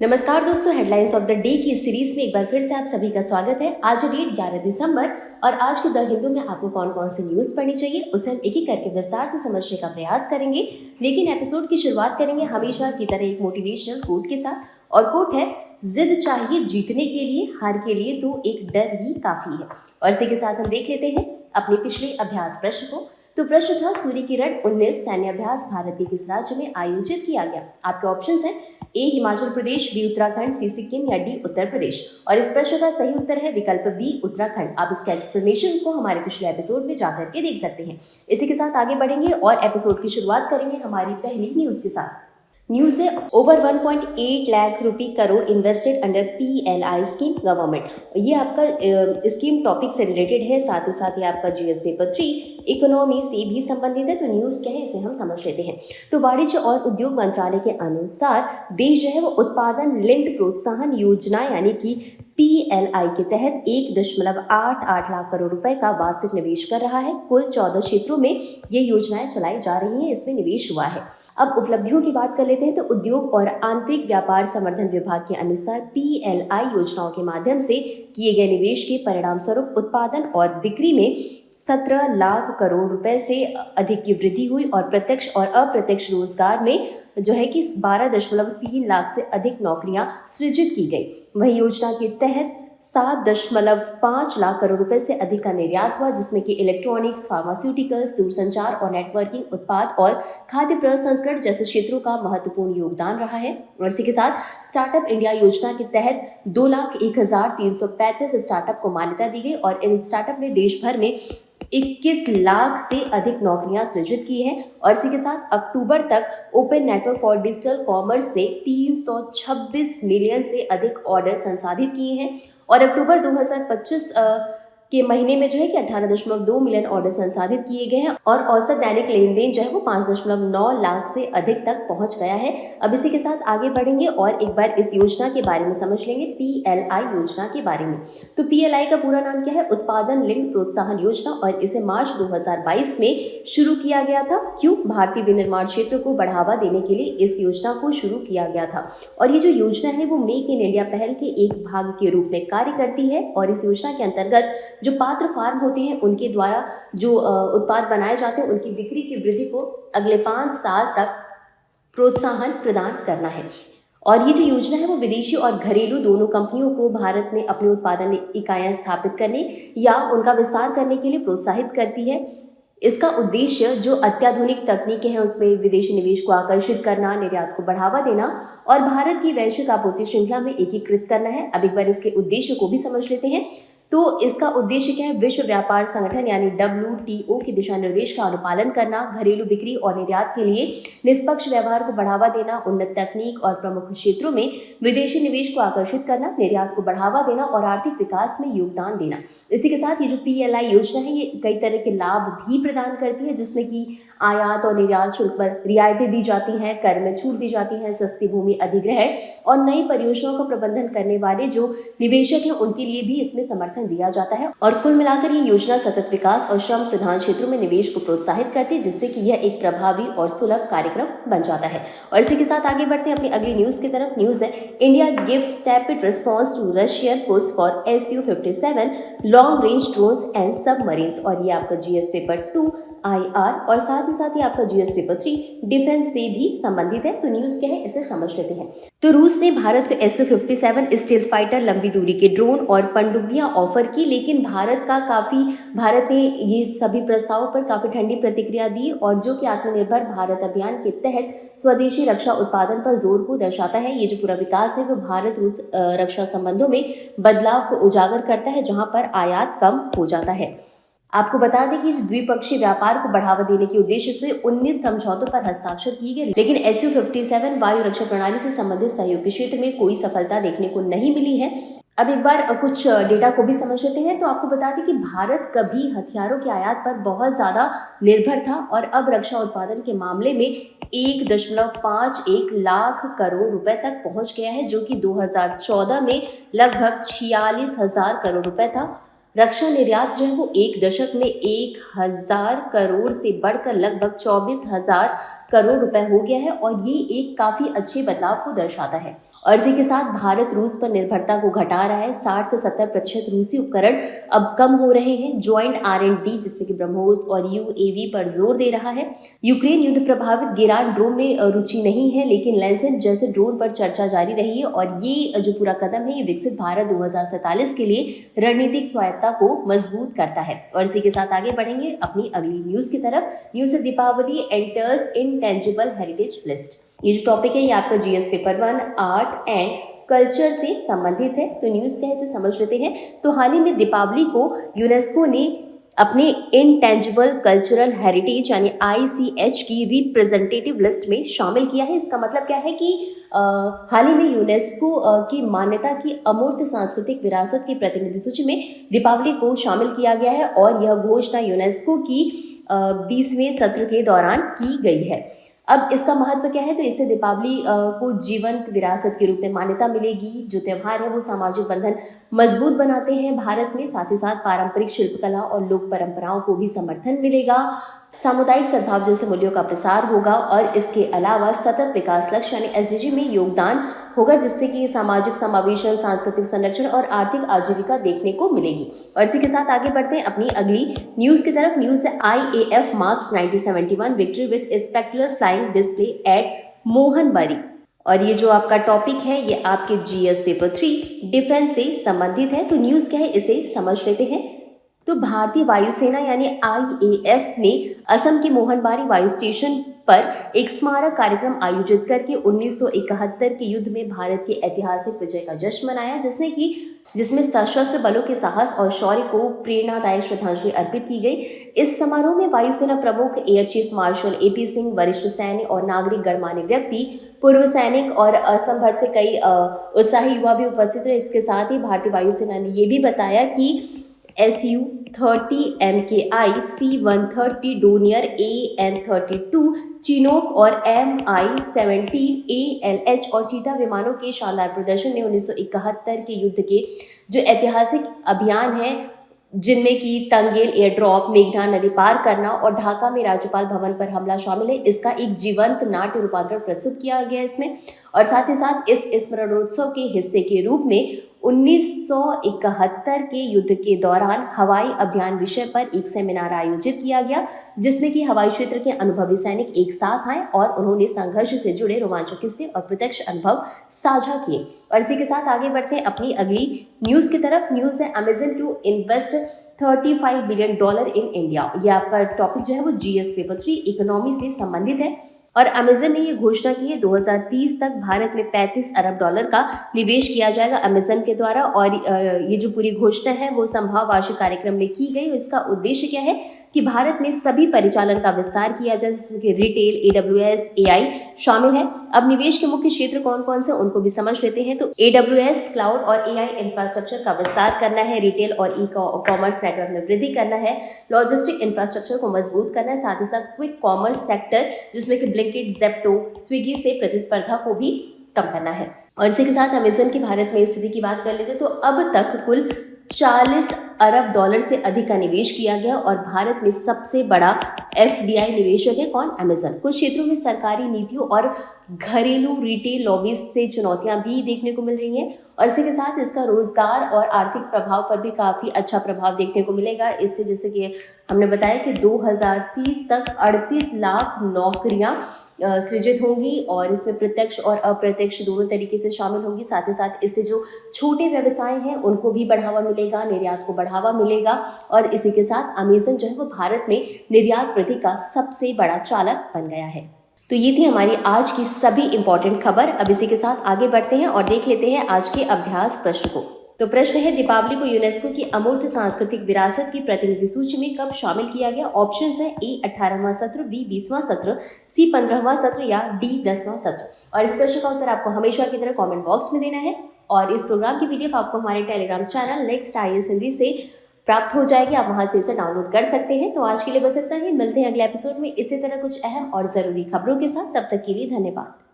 नमस्कार दोस्तों, headlines of the day की इस सीरीज में एक बार फिर से आप सभी का स्वागत है। आज डेट 11 दिसंबर और आज के द हिंदू में आपको कौन कौन सी न्यूज पढ़नी चाहिए उसे हम एक एक करके विस्तार से समझने का प्रयास करेंगे। लेकिन एपिसोड की शुरुआत करेंगे हमेशा की तरह एक मोटिवेशनल कोट के साथ, और कोट है, जिद चाहिए जीतने के लिए, हार के लिए तो एक डर ही काफी है। और इसी के साथ हम देख लेते हैं अपने पिछले अभ्यास प्रश्न को। तो प्रश्न था, सूर्य किरण 19 सैन्य अभ्यास भारत के किस राज्य में आयोजित किया गया? आपके ऑप्शंस हैं ए हिमाचल प्रदेश, बी उत्तराखंड, सी सिक्किम या डी उत्तर प्रदेश। और इस प्रश्न का सही उत्तर है विकल्प बी उत्तराखंड। आप इसका एक्सप्लेनेशन को हमारे पिछले एपिसोड में जाकर के देख सकते हैं। इसी के साथ आगे बढ़ेंगे और एपिसोड की शुरुआत करेंगे हमारी पहली न्यूज के साथ। न्यूज है, ओवर 1.8 लाख रुपए crore invested under PLI scheme government. ये आपका स्कीम टॉपिक से रिलेटेड है, साथ ही आपका GS पेपर 3 इकोनॉमी से भी संबंधित है। तो न्यूज क्या है इसे हम समझ लेते हैं। तो वाणिज्य और उद्योग मंत्रालय के अनुसार देश जो है वो उत्पादन लिंक्ड प्रोत्साहन योजना यानी कि PLI के तहत 1.88 लाख करोड़ रुपए का वार्षिक निवेश कर रहा है। कुल 14 क्षेत्रों में ये योजनाएं चलाई जा रही हैं, इसमें निवेश हुआ है। अब उपलब्धियों की बात कर लेते हैं। तो उद्योग और आंतरिक व्यापार संवर्धन विभाग के अनुसार PLI योजनाओं के माध्यम से किए गए निवेश के परिणाम स्वरूप उत्पादन और बिक्री में 17 लाख करोड़ रुपए से अधिक की वृद्धि हुई और प्रत्यक्ष और अप्रत्यक्ष रोजगार में जो है कि 12.3 लाख से अधिक नौकरियां सृजित की गई। वही योजना के तहत 7.5 लाख करोड़ रुपए से अधिक का निर्यात हुआ, जिसमें कि इलेक्ट्रॉनिक्स, फार्मास्यूटिकल्स, दूरसंचार और नेटवर्किंग उत्पाद और खाद्य प्रसंस्करण जैसे क्षेत्रों का महत्वपूर्ण योगदान रहा है। और इसी के साथ स्टार्टअप इंडिया योजना के तहत 2,01,335 स्टार्टअप को मान्यता दी गई और इन स्टार्टअप ने देश भर में 21 लाख से अधिक नौकरियां सृजित की है। और इसी के साथ अक्टूबर तक open network for digital commerce से 326 मिलियन से अधिक ऑर्डर संसाधित किए हैं। और अक्टूबर 2025 के महीने में जो है कि 18.2 मिलियन ऑर्डर संसाधित किए गए हैं और औसत दैनिक लेन देन जो है वो 5.9 लाख से अधिक तक पहुंच गया है। अब इसी के साथ आगे बढ़ेंगे और एक बार इस योजना के बारे में समझ लेंगे, PLI योजना के बारे में। तो PLI का पूरा नाम क्या है? उत्पादन लिंक्ड प्रोत्साहन योजना, और इसे मार्च 2022 में शुरू किया गया था। क्यों? भारतीय विनिर्माण क्षेत्र को बढ़ावा देने के लिए इस योजना को शुरू किया गया था। और ये जो योजना है वो मेक इन इंडिया पहल के एक भाग के रूप में कार्य करती है। और इस योजना के अंतर्गत जो पात्र फार्म होते हैं उनके द्वारा जो उत्पाद बनाए जाते हैं उनकी बिक्री की वृद्धि को अगले 5 साल तक प्रोत्साहन प्रदान करना है। और ये जो योजना है वो विदेशी और घरेलू दोनों कंपनियों को भारत में अपने उत्पादन इकाइयां स्थापित करने या उनका विस्तार करने के लिए प्रोत्साहित करती है। इसका उद्देश्य जो अत्याधुनिक तकनीकें हैं उसमें विदेशी निवेश को आकर्षित करना, निर्यात को बढ़ावा देना और भारत की वैश्विक आपूर्ति श्रृंखला में एकीकृत करना है। अब एक बार इसके उद्देश्य को भी समझ लेते हैं। तो इसका उद्देश्य क्या है? विश्व व्यापार संगठन यानी WTO के दिशा निर्देश का अनुपालन करना, घरेलू बिक्री और निर्यात के लिए निष्पक्ष व्यवहार को बढ़ावा देना, उन्नत तकनीक और प्रमुख क्षेत्रों में विदेशी निवेश को आकर्षित करना, निर्यात को बढ़ावा देना और आर्थिक विकास में योगदान देना। इसी के साथ ये जो PLI योजना है ये कई तरह के लाभ भी प्रदान करती है, जिसमें कि आयात और निर्यात शुल्क पर रियायतें दी जाती हैं, कर में छूट दी जाती है, सस्ती भूमि अधिग्रहण और नई परियोजनाओं का प्रबंधन करने वाले जो निवेशक हैं उनके लिए भी इसमें समर्थन दिया जाता है। और कुल मिलाकर ये योजना सतत विकास और श्रम प्रधान क्षेत्रों में निवेश को प्रोत्साहित करती है, जिससे कि यह एक प्रभावी और सुलभ कार्यक्रम बन जाता है। और इसी के साथ आगे बढ़ते हैं अपनी अगली न्यूज की तरफ। न्यूज है, India gives rapid response to Russian push for Su-57 long range drones and submarines. और ये आपका GS पेपर 2 IR और साथ ही आपका GS पेपर 3 डिफेंस से भी संबंधित है। तो न्यूज क्या है इसे समझ लेते हैं। तो रूस ने भारत को Su-57 स्टील्थ फाइटर लंबी दूरी के ड्रोन और पनडुब्बियां ऑफर की, लेकिन भारत ने ये सभी प्रस्तावों पर काफी ठंडी प्रतिक्रिया दी, और जो कि आत्मनिर्भर भारत अभियान के तहत स्वदेशी रक्षा उत्पादन पर जोर को दर्शाता है। ये जो पूरा विकास है वो भारत रूस रक्षा संबंधों में बदलाव को उजागर करता है, जहां पर आयात कम हो जाता है। आपको बता दें कि द्विपक्षीय व्यापार को बढ़ावा देने के उद्देश्य से 19 समझौतों पर हस्ताक्षर किए गए, लेकिन Su-57 वायु रक्षा प्रणाली से संबंधित सहयोग के क्षेत्र में कोई सफलता देखने को नहीं मिली है। अब एक बार कुछ डेटा को भी समझ लेते हैं। तो आपको बता दें कि भारत कभी हथियारों के आयात पर बहुत ज्यादा निर्भर था और अब रक्षा उत्पादन के मामले में 1.51 लाख करोड़ रुपए तक पहुंच गया है, जो कि 2014 में लगभग 46,000 करोड़ रुपए था। रक्षा निर्यात जो है वो एक दशक में 1,000 करोड़ से बढ़कर लगभग 24,000 करोड़ रुपए हो गया है और ये एक काफी अच्छे बदलाव को दर्शाता है। और इसी के साथ भारत रूस पर निर्भरता को घटा रहा है। 60 से 70% रूसी उपकरण अब कम हो रहे हैं। ज्वाइंट R&D जिसमें कि ब्रह्मोस और UAV पर जोर दे रहा है। यूक्रेन युद्ध प्रभावित गिरान ड्रोन में रुचि नहीं है, लेकिन लैंसेट जैसे ड्रोन पर चर्चा जारी रही है और ये जो पूरा कदम है ये विकसित भारत 2047 के लिए रणनीतिक स्वायत्ता को मजबूत करता है। और इसी के साथ आगे बढ़ेंगे अपनी अगली न्यूज की तरफ। न्यूज से Deepavali enters intangible heritage list. ये जो टॉपिक है ये आपका GS paper 1 art and culture से संबंधित है। तो न्यूज क्या है इसे समझ लेते हैं। तो हाल ही में दीपावली को यूनेस्को ने अपने इनटेंजिबल कल्चरल हेरिटेज यानी ICH की रिप्रेजेंटेटिव लिस्ट में शामिल किया है। इसका मतलब क्या है कि हाल ही में यूनेस्को की मान्यता की अमूर्त सांस्कृतिक विरासत की प्रतिनिधि सूची में दीपावली को शामिल किया गया है और यह घोषणा यूनेस्को की 20वें सत्र के दौरान की गई है। अब इसका महत्व क्या है, तो इससे दीपावली को जीवंत विरासत के रूप में मान्यता मिलेगी। जो त्यौहार है वो सामाजिक बंधन मजबूत बनाते हैं भारत में, साथ ही साथ पारंपरिक शिल्पकला और लोक परंपराओं को भी समर्थन मिलेगा। सामुदायिक सद्भाव जैसे मूल्यों का प्रसार होगा और इसके अलावा सतत विकास लक्ष्य यानी SDG में योगदान होगा, जिससे कि सामाजिक समावेशन, सांस्कृतिक संरक्षण और आर्थिक आजीविका देखने को मिलेगी। और इसी के साथ आगे बढ़ते हैं अपनी अगली न्यूज की तरफ। न्यूज है IAF marks 1971 victory with spectacular flying display at Mohanbari. और ये जो आपका टॉपिक है ये आपके GS पेपर 3 डिफेंस से संबंधित है। तो न्यूज क्या है इसे समझ लेते हैं। तो भारतीय वायुसेना यानी IAF ने असम के मोहनबारी वायु स्टेशन पर एक स्मारक कार्यक्रम आयोजित करके 1971 के युद्ध में भारत के ऐतिहासिक विजय का जश्न मनाया, जिसमें सशस्त्र बलों के साहस और शौर्य को प्रेरणादायक श्रद्धांजलि अर्पित की गई। इस समारोह में वायुसेना प्रमुख air chief marshal AP Singh, वरिष्ठ सैन्य और नागरिक गणमान्य व्यक्ति, पूर्व सैनिक और असम भर से कई उत्साही युवा भी उपस्थित रहे। इसके साथ ही भारतीय वायुसेना ने ये भी बताया कि Su-30 MKI, C-130 Donear, AN-32 Chinook और Mi-17 ALH और चीता विमानों के शानदार प्रदर्शन ने 1971 के युद्ध के जो ऐतिहासिक अभियान है, जिनमें कि तंगेल एयर ड्रॉप, मेघना नदी पार करना और ढाका में राज्यपाल भवन पर हमला शामिल है, इसका एक जीवंत नाट्य रूपांतरण प्रस्तुत किया गया इसमें। और साथ ही साथ इस स्मरणोत्सव के हिस्से के रूप में 1971 के युद्ध के दौरान हवाई अभियान विषय पर एक सेमिनार आयोजित किया गया, जिसमें कि हवाई क्षेत्र के अनुभवी सैनिक एक साथ आए और उन्होंने संघर्ष से जुड़े रोमांचक किस्से और प्रत्यक्ष अनुभव साझा किए। और इसी के साथ आगे बढ़ते हैं अपनी अगली न्यूज की तरफ। न्यूज है Amazon to invest $35 billion in India. ये आपका टॉपिक जो है वो GS पेपर 3 इकोनॉमी से संबंधित है। और अमेजन ने ये घोषणा की है 2030 तक भारत में $35 अरब का निवेश किया जाएगा अमेजन के द्वारा। और ये जो पूरी घोषणा है वो संभाव वार्षिक कार्यक्रम में की गई। इसका उद्देश्य क्या है कि भारत में सभी परिचालन का विस्तार किया जाए, जैसे कि रिटेल, AWS, AI शामिल है। अब निवेश के मुख्य क्षेत्र कौन कौन से उनको भी समझ लेते हैं। तो AWS क्लाउड और AI इंफ्रास्ट्रक्चर का विस्तार करना है, रिटेल और ई-कॉमर्स नेटवर्क में वृद्धि करना है, लॉजिस्टिक इंफ्रास्ट्रक्चर को मजबूत करना है, साथ ही साथ क्विक कॉमर्स सेक्टर जिसमें कि ब्लिंकिट, ज़ेप्टो, स्विगी से प्रतिस्पर्धा को भी कम करना है। और इसी के साथ अमेजन की भारत में स्थिति की बात कर लीजिए तो अब तक कुल $40 अरब से अधिक का निवेश किया गया और भारत में सबसे बड़ा FDI निवेशक है कौन? अमेजन। कुछ क्षेत्रों में सरकारी नीतियों और घरेलू रिटेल लॉबीज से चुनौतियां भी देखने को मिल रही हैं और इसी के साथ इसका रोजगार और आर्थिक प्रभाव पर भी काफी अच्छा प्रभाव देखने को मिलेगा। इससे जैसे कि हमने बताया कि 2030 तक 38 लाख नौकरियां सृजित होंगी और इसमें प्रत्यक्ष और अप्रत्यक्ष दोनों तरीके से शामिल होंगी। साथ ही साथ इससे जो छोटे व्यवसाय हैं उनको भी बढ़ावा मिलेगा, निर्यात को बढ़ावा मिलेगा और इसी के साथ अमेजन जो है वो भारत में निर्यात वृद्धि का सबसे बड़ा चालक बन गया है। तो ये थी हमारी आज की सभी इंपॉर्टेंट खबर। अब इसी के साथ आगे बढ़ते हैं और देख लेते हैं आज के अभ्यास प्रश्न को। तो प्रश्न है दीपावली को यूनेस्को की अमूर्त सांस्कृतिक विरासत की प्रतिनिधि सूची में कब शामिल किया गया? ऑप्शन है A 18वां सत्र, B 20वां सत्र, C 15वां सत्र या D 10वां सत्र। और इस प्रश्न का उत्तर आपको हमेशा की तरह कमेंट बॉक्स में देना है और इस प्रोग्राम की PDF आपको हमारे Telegram channel next IAS Hindi से प्राप्त हो जाएगी। आप वहां से इसे डाउनलोड कर सकते हैं। तो आज के लिए बस इतना ही। मिलते हैं अगले एपिसोड में इसी तरह कुछ अहम और जरूरी खबरों के साथ। तब तक के लिए धन्यवाद।